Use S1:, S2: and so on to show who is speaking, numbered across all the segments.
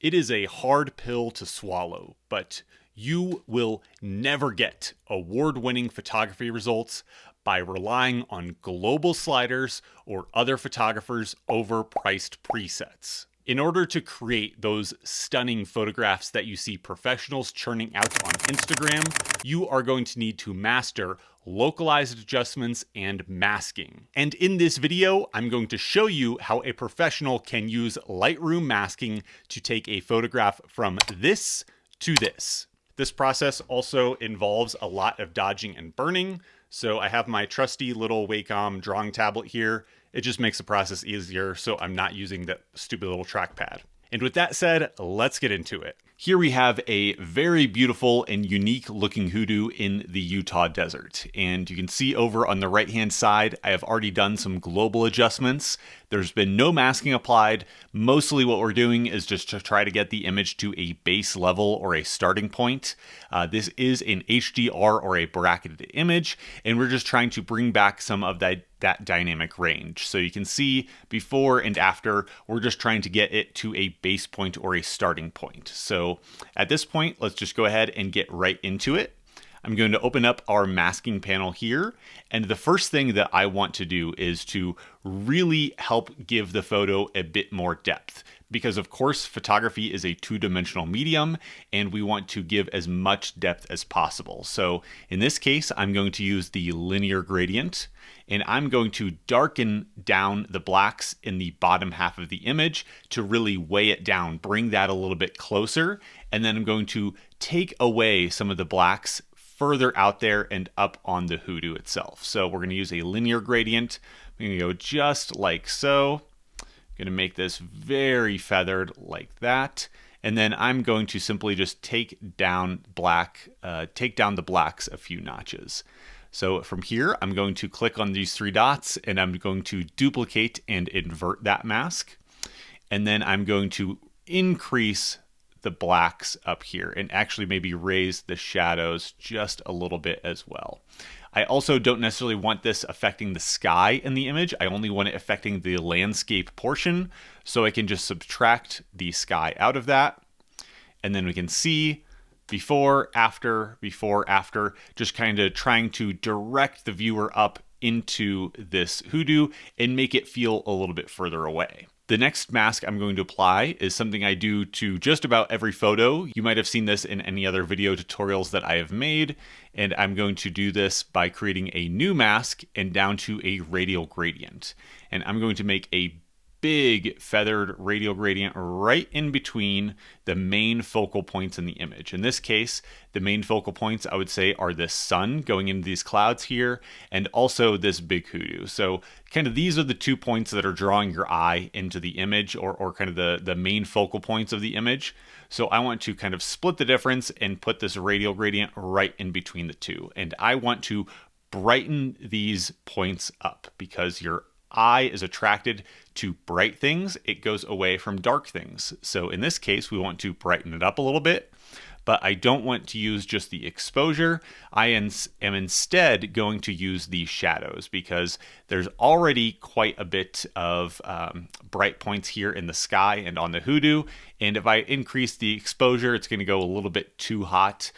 S1: It is a hard pill to swallow, but you will never get award-winning photography results by relying on global sliders or other photographers' overpriced presets. In order to create those stunning photographs that you see professionals churning out on Instagram, you are going to need to master localized adjustments and masking. And in this video, I'm going to show you how a professional can use Lightroom masking to take a photograph from this to this. This process also involves a lot of dodging and burning. So I have my trusty little Wacom drawing tablet here. It just makes the process easier, so I'm not using that stupid little trackpad. And with that said, let's get into it. Here we have a very beautiful and unique looking hoodoo in the Utah desert. And you can see over on the right hand side, I have already done some global adjustments. There's been no masking applied. Mostly what we're doing is just to try to get the image to a base level or a starting point. This is an HDR or a bracketed image, and we're just trying to bring back some of that dynamic range. So you can see before and after, we're just trying to get it to a base point or a starting point. So at this point, let's just go ahead and get right into it. I'm going to open up our masking panel here. And the first thing that I want to do is to really help give the photo a bit more depth. Because of course, photography is a two-dimensional medium and we want to give as much depth as possible. So in this case, I'm going to use the linear gradient and I'm going to darken down the blacks in the bottom half of the image to really weigh it down, bring that a little bit closer. And then I'm going to take away some of the blacks further out there and up on the hoodoo itself. So we're going to use a linear gradient. I'm going to go just like so. I'm going to make this very feathered like that. And then I'm going to simply just take down the blacks a few notches. So from here, I'm going to click on these three dots and I'm going to duplicate and invert that mask. And then I'm going to increase the blacks up here and actually maybe raise the shadows just a little bit as well. I also don't necessarily want this affecting the sky in the image. I only want it affecting the landscape portion. So I can just subtract the sky out of that. And then we can see before, after, just kind of trying to direct the viewer up into this hoodoo and make it feel a little bit further away. The next mask I'm going to apply is something I do to just about every photo. You might have seen this in any other video tutorials that I have made, and I'm going to do this by creating a new mask and down to a radial gradient. And I'm going to make a big feathered radial gradient right in between the main focal points in the image. In this case, the main focal points I would say are this sun going into these clouds here and also this big hoodoo. So kind of these are the 2 points that are drawing your eye into the image or kind of the main focal points of the image. So I want to kind of split the difference and put this radial gradient right in between the two. And I want to brighten these points up because your eye is attracted to bright things. It goes away from dark things. So in this case, we want to brighten it up a little bit, but I don't want to use just the exposure. I am instead going to use the shadows because there's already quite a bit of bright points here in the sky and on the hoodoo. And if I increase the exposure, it's going to go a little bit too hot.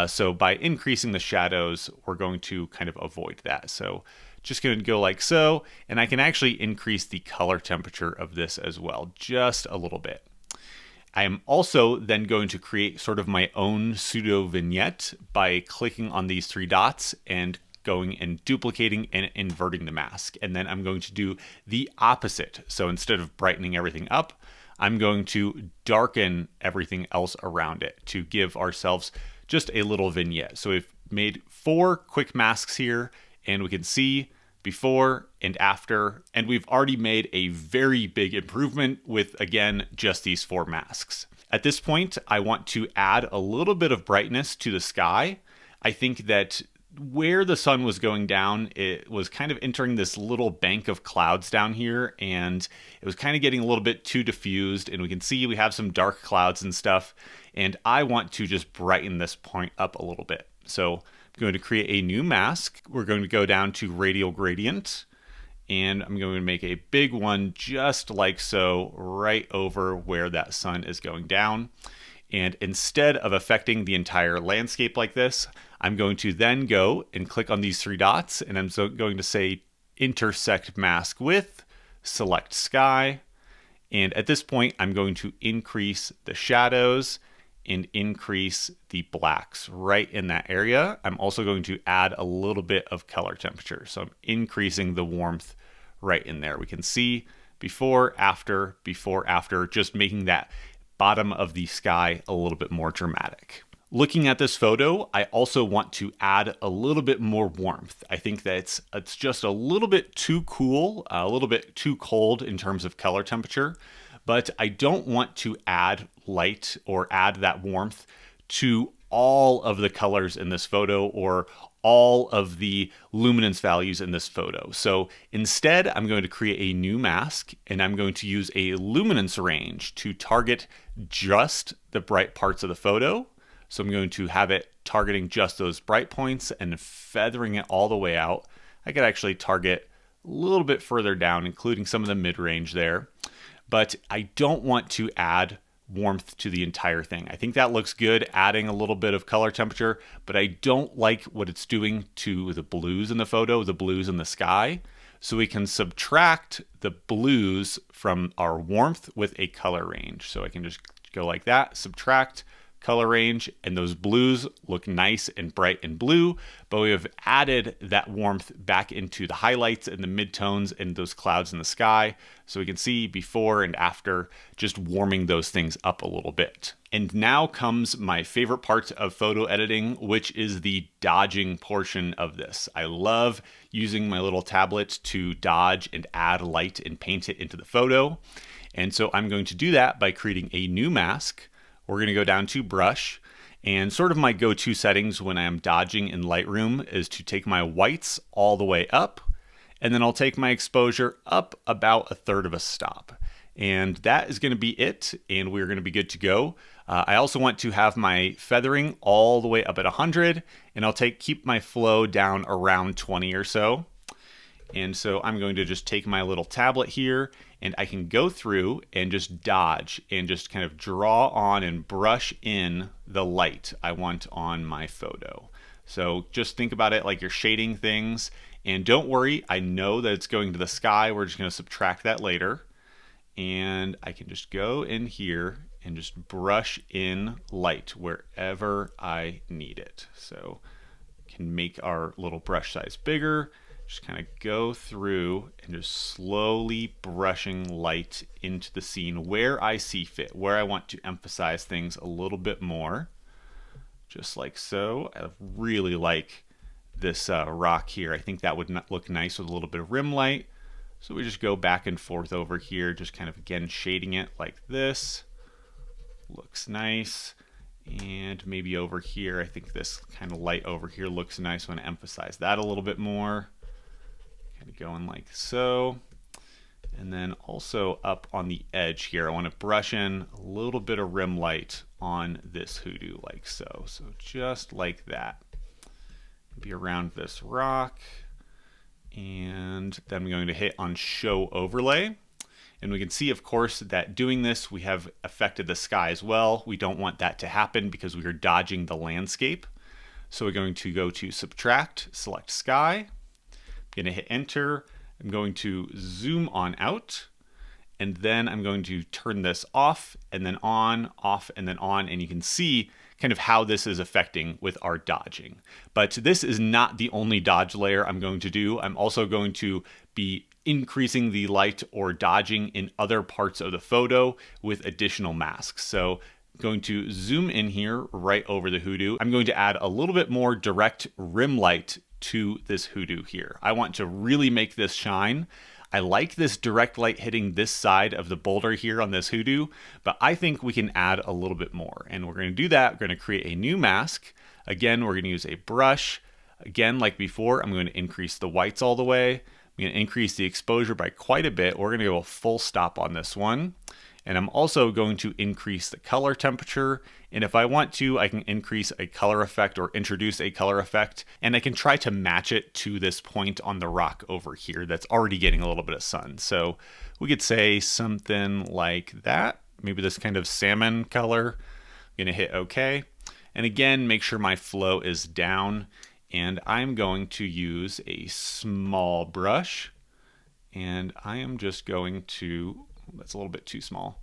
S1: So by increasing the shadows, we're going to kind of avoid that. So just going to go like so, and I can actually increase the color temperature of this as well, just a little bit. I am also then going to create sort of my own pseudo vignette by clicking on these three dots and going and duplicating and inverting the mask. And then I'm going to do the opposite. So instead of brightening everything up, I'm going to darken everything else around it to give ourselves just a little vignette. So we've made 4 quick masks here, and we can see before and after, and we've already made a very big improvement with, again, just these 4 masks. At this point, I want to add a little bit of brightness to the sky. I think that where the sun was going down, it was kind of entering this little bank of clouds down here, and it was kind of getting a little bit too diffused, and we can see we have some dark clouds and stuff, and I want to just brighten this point up a little bit. So I'm going to create a new mask. We're going to go down to radial gradient, and I'm going to make a big one just like so, right over where that sun is going down. And instead of affecting the entire landscape like this, I'm going to then go and click on these three dots, and I'm going to say intersect mask with, select sky. And at this point, I'm going to increase the shadows and increase the blacks right in that area. I'm also going to add a little bit of color temperature. So I'm increasing the warmth right in there. We can see before, after, just making that bottom of the sky a little bit more dramatic. Looking at this photo, I also want to add a little bit more warmth. I think that it's just a little bit too cool, a little bit too cold in terms of color temperature, but I don't want to add light or add that warmth to all of the colors in this photo or all of the luminance values in this photo. So instead, I'm going to create a new mask, and I'm going to use a luminance range to target just the bright parts of the photo. So I'm going to have it targeting just those bright points and feathering it all the way out. I could actually target a little bit further down, including some of the mid-range there. But I don't want to add warmth to the entire thing. I think that looks good, adding a little bit of color temperature, but I don't like what it's doing to the blues in the photo, the blues in the sky. So we can subtract the blues from our warmth with a color range. So I can just go like that, subtract color range, and those blues look nice and bright and blue, but we have added that warmth back into the highlights and the midtones and those clouds in the sky, so we can see before and after, just warming those things up a little bit. And now comes my favorite part of photo editing, which is the dodging portion of this. I love using my little tablet to dodge and add light and paint it into the photo, and so I'm going to do that by creating a new mask. We're going to go down to brush, and sort of my go-to settings when I am dodging in Lightroom is to take my whites all the way up, and then I'll take my exposure up about a third of a stop. And that is going to be it, and we're going to be good to go. I also want to have my feathering all the way up at 100, and I'll keep my flow down around 20 or so. And so I'm going to just take my little tablet here, and I can go through and just dodge and just kind of draw on and brush in the light I want on my photo. So just think about it like you're shading things, and don't worry, I know that it's going to the sky. We're just going to subtract that later, and I can just go in here and just brush in light wherever I need it. So can make our little brush size bigger. Just kind of go through and just slowly brushing light into the scene where I see fit, where I want to emphasize things a little bit more. Just like so. I really like this rock here. I think that would look nice with a little bit of rim light. So we just go back and forth over here, just kind of again shading it like this. Looks nice. And maybe over here, I think this kind of light over here looks nice. I want to emphasize that a little bit more. Going like so, and then also up on the edge here I want to brush in a little bit of rim light on this hoodoo like so. So just like that, maybe around this rock, and then I'm going to hit on show overlay, and we can see of course that doing this we have affected the sky as well. We don't want that to happen because we are dodging the landscape. So we're going to go to subtract, select sky. I'm going to hit enter. I'm going to zoom on out, and then I'm going to turn this off and then on, off and then on, and you can see kind of how this is affecting with our dodging. But this is not the only dodge layer I'm going to do. I'm also going to be increasing the light or dodging in other parts of the photo with additional masks. So I'm going to zoom in here right over the hoodoo. I'm going to add a little bit more direct rim light to this hoodoo here. I want to really make this shine. I like this direct light hitting this side of the boulder here on this hoodoo, but I think we can add a little bit more. And we're going to do that. We're going to create a new mask. Again, we're going to use a brush. Again, like before, I'm going to increase the whites all the way. I'm going to increase the exposure by quite a bit. We're going to go a full stop on this one. And I'm also going to increase the color temperature. And if I want to, I can increase a color effect or introduce a color effect. And I can try to match it to this point on the rock over here that's already getting a little bit of sun. So we could say something like that. Maybe this kind of salmon color. I'm going to hit OK. And again, make sure my flow is down. And I'm going to use a small brush. And I am just going to, that's a little bit too small.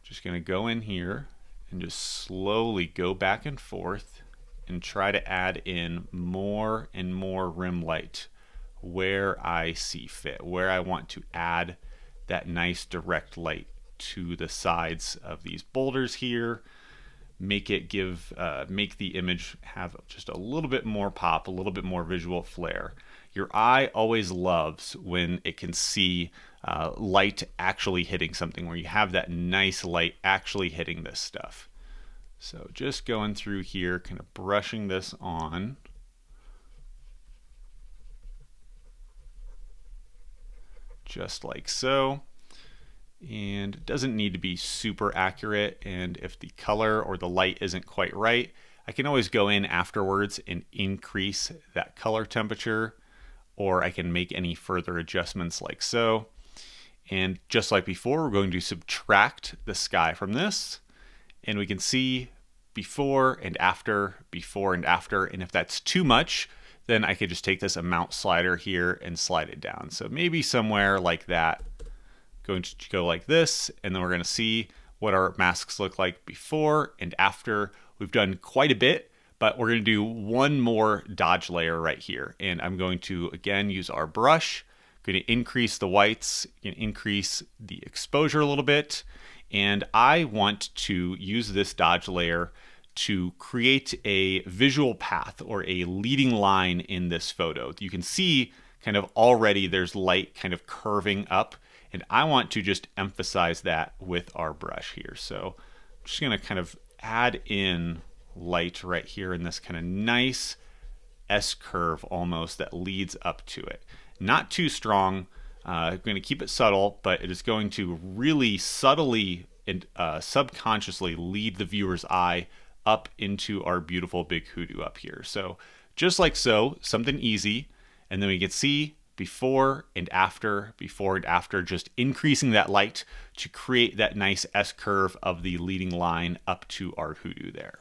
S1: Just going to go in here and just slowly go back and forth and try to add in more and more rim light where I see fit, where I want to add that nice direct light to the sides of these boulders here. Make it make the image have just a little bit more pop, a little bit more visual flair. Your eye always loves when it can see light actually hitting something, where you have that nice light actually hitting this stuff. So just going through here, kind of brushing this on. Just like so. And it doesn't need to be super accurate, and if the color or the light isn't quite right, I can always go in afterwards and increase that color temperature, or I can make any further adjustments like so. And just like before, we're going to subtract the sky from this, and we can see before and after, and if that's too much, then I could just take this amount slider here and slide it down. So maybe somewhere like that. Going to go like this, and then we're going to see what our masks look like before and after. We've done quite a bit, but we're going to do one more dodge layer right here. And I'm going to, again, use our brush. I'm going to increase the whites, increase the exposure a little bit. And I want to use this dodge layer to create a visual path or a leading line in this photo. You can see kind of already there's light kind of curving up. And I want to just emphasize that with our brush here. So I'm just going to kind of add in light right here in this kind of nice S-curve almost that leads up to it. Not too strong. I'm going to keep it subtle, but it is going to really subtly and subconsciously lead the viewer's eye up into our beautiful big hoodoo up here. So just like so, something easy. And then we can see before and after, just increasing that light to create that nice S-curve of the leading line up to our hoodoo there.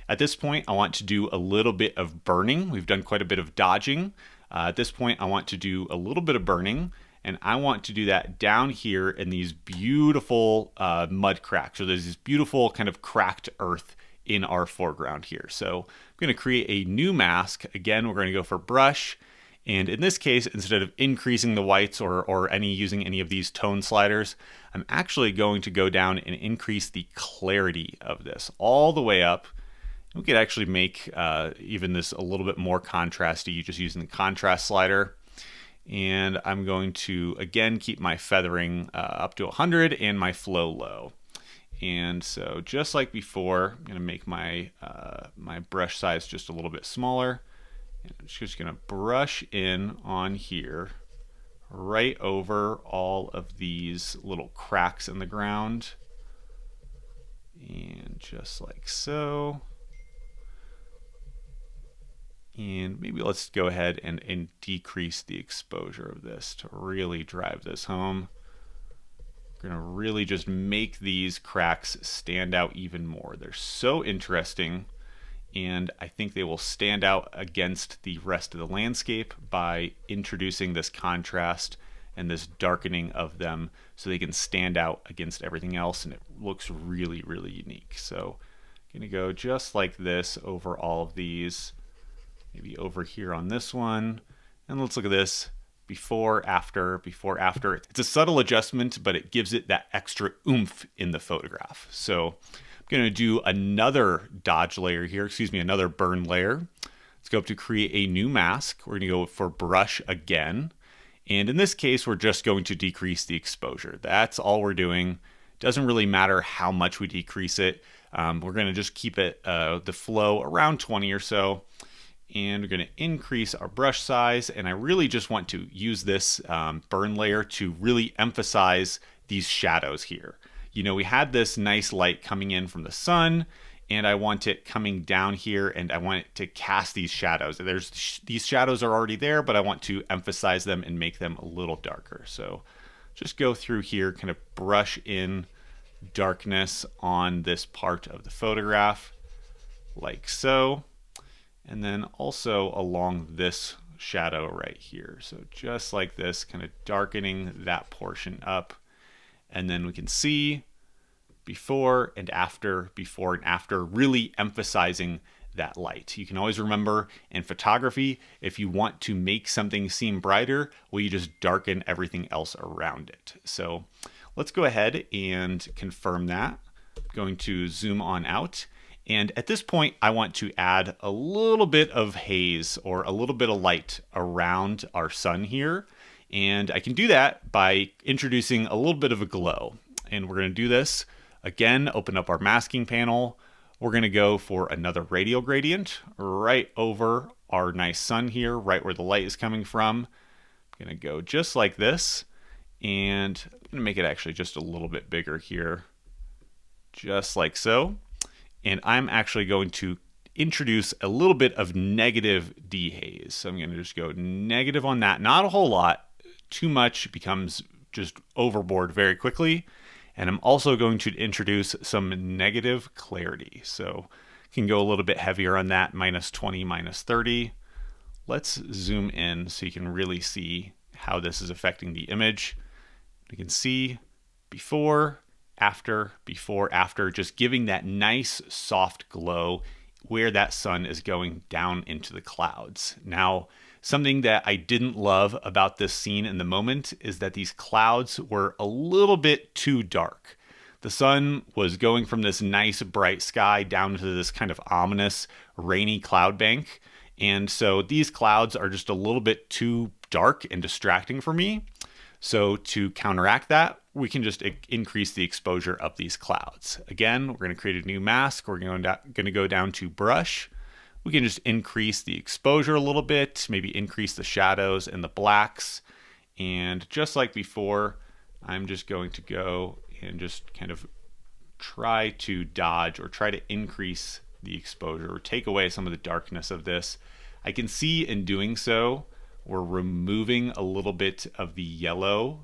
S1: At this point, I want to do a little bit of burning. We've done quite a bit of dodging. At this point, I want to do a little bit of burning, and I want to do that down here in these beautiful mud cracks. So there's this beautiful kind of cracked earth in our foreground here. So I'm going to create a new mask. Again, we're going to go for brush. And in this case, instead of increasing the whites or using any of these tone sliders, I'm actually going to go down and increase the clarity of this all the way up. We could actually make even this a little bit more contrasty just using the contrast slider. And I'm going to, again, keep my feathering up to 100 and my flow low. And so just like before, I'm going to make my, my brush size just a little bit smaller. And I'm just going to brush in on here, right over all of these little cracks in the ground. And just like so. And maybe let's go ahead and decrease the exposure of this to really drive this home. We're going to really just make these cracks stand out even more. They're so interesting. And I think they will stand out against the rest of the landscape by introducing this contrast and this darkening of them so they can stand out against everything else, and it looks really, really unique. So I'm going to go just like this over all of these, maybe over here on this one. And let's look at this before, after, before, after. It's a subtle adjustment, but it gives it that extra oomph in the photograph. So going to do another dodge layer here, another burn layer. Let's go up to create a new mask. We're going to go for brush again. And in this case, we're just going to decrease the exposure. That's all we're doing. Doesn't really matter how much we decrease it. We're going to just keep it the flow around 20 or so. And we're going to increase our brush size. And I really just want to use this burn layer to really emphasize these shadows here. we had this nice light coming in from the sun, and I want it coming down here, and I want it to cast these shadows. These shadows are already there, but I want to emphasize them and make them a little darker. So just go through here, kind of brush in darkness on this part of the photograph, like so. And then also along this shadow right here. So just like this, kind of darkening that portion up. And then we can see before and after, really emphasizing that light. You can always remember in photography, if you want to make something seem brighter, well, you just darken everything else around it. So let's go ahead and confirm that. I'm going to zoom on out. And at this point, I want to add a little bit of haze or a little bit of light around our sun here. And I can do that by introducing a little bit of a glow. And we're going to do this. Again, open up our masking panel. We're going to go for another radial gradient right over our nice sun here, right where the light is coming from. I'm going to go just like this. And I'm going to make it actually just a little bit bigger here, just like so. And I'm actually going to introduce a little bit of negative dehaze. So I'm going to just go negative on that. Not a whole lot. Too much becomes just overboard very quickly. And I'm also going to introduce some negative clarity. So can go a little bit heavier on that, -20, -30. Let's zoom in so you can really see how this is affecting the image. You can see before, after, just giving that nice soft glow where that sun is going down into the clouds. Now, something that I didn't love about this scene in the moment is that these clouds were a little bit too dark. The sun was going from this nice bright sky down to this kind of ominous rainy cloud bank. And so these clouds are just a little bit too dark and distracting for me. So to counteract that, we can just increase the exposure of these clouds. Again, we're going to create a new mask. We're going to go down to brush. We can just increase the exposure a little bit, maybe increase the shadows and the blacks. And just like before, I'm just going to go and just kind of try to dodge or try to increase the exposure or take away some of the darkness of this. I can see in doing so, we're removing a little bit of the yellow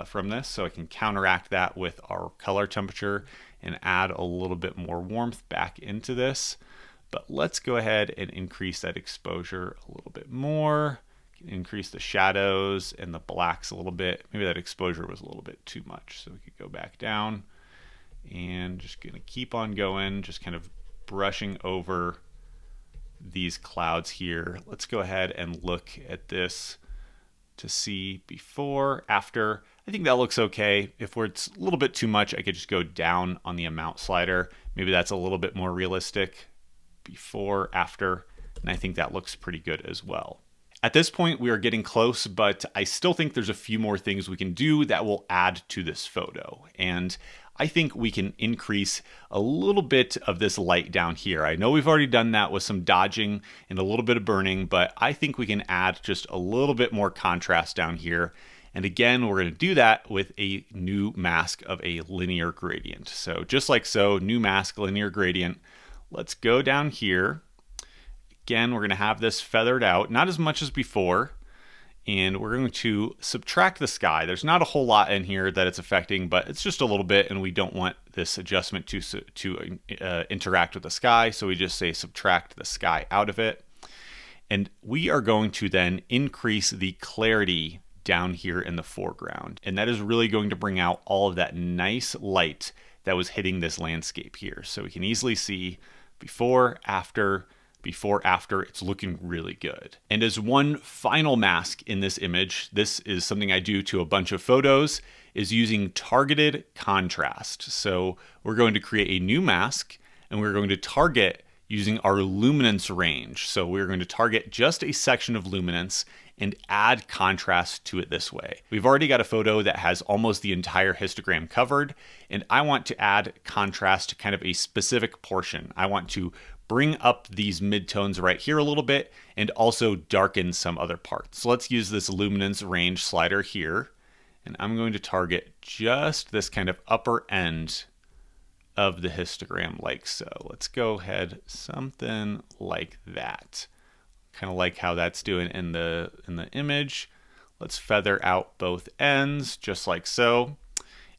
S1: from this, so I can counteract that with our color temperature and add a little bit more warmth back into this. But let's go ahead and increase that exposure a little bit more, increase the shadows and the blacks a little bit. Maybe that exposure was a little bit too much, so we could go back down and just gonna keep on going, just kind of brushing over these clouds here. Let's go ahead and look at this to see before, after. I think that looks okay. If it's a little bit too much, I could just go down on the amount slider. Maybe that's a little bit more realistic. Before, after, and I think that looks pretty good as well. At this point, we are getting close, but I still think there's a few more things we can do that will add to this photo. And I think we can increase a little bit of this light down here. I know we've already done that with some dodging and a little bit of burning, but I think we can add just a little bit more contrast down here. And again, we're going to do that with a new mask of a linear gradient. So just like so, new mask, linear gradient. Let's go down here. Again, we're going to have this feathered out, not as much as before. And we're going to subtract the sky. There's not a whole lot in here that it's affecting, but it's just a little bit, and we don't want this adjustment to interact with the sky. So we just say subtract the sky out of it. And we are going to then increase the clarity down here in the foreground. And that is really going to bring out all of that nice light that was hitting this landscape here. So we can easily see before, after, it's looking really good. And as one final mask in this image, this is something I do to a bunch of photos, is using targeted contrast. So we're going to create a new mask, and we're going to target using our luminance range. So we're going to target just a section of luminance and add contrast to it this way. We've already got a photo that has almost the entire histogram covered, and I want to add contrast to kind of a specific portion. I want to bring up these midtones right here a little bit and also darken some other parts. So let's use this luminance range slider here, And I'm going to target just this kind of upper end of the histogram like so. Let's go ahead, something like that. Kind of like how that's doing in the image. Let's feather out both ends just like so.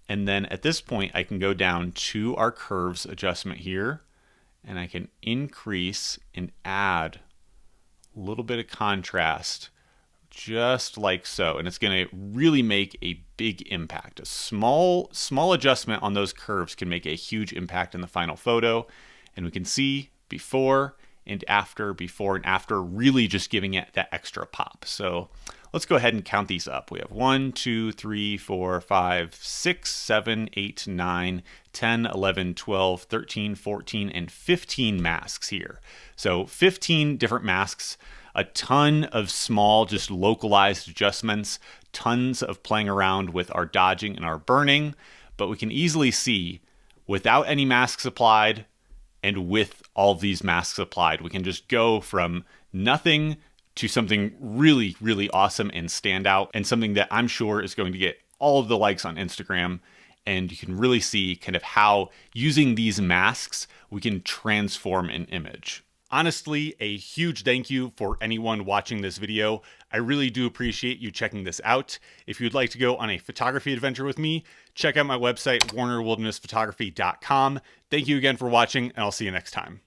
S1: And then at this point, I can go down to our curves adjustment here, and I can increase and add a little bit of contrast just like so. And it's going to really make a big impact. A small adjustment on those curves can make a huge impact in the final photo. And we can see before and after, really just giving it that extra pop. So let's go ahead and count these up. We have 1, 2, 3, 4, 5, 6, 7, 8, 9, 10, 11, 12, 13, 14, and 15 masks here. So 15 different masks, a ton of small, just localized adjustments, tons of playing around with our dodging and our burning, but we can easily see without any masks applied and with all of these masks applied, we can just go from nothing to something really, really awesome and stand out, and something that I'm sure is going to get all of the likes on Instagram. And you can really see kind of how using these masks, we can transform an image. Honestly, a huge thank you for anyone watching this video. I really do appreciate you checking this out. If you'd like to go on a photography adventure with me, check out my website, warnerwildernessphotography.com. Thank you again for watching, and I'll see you next time.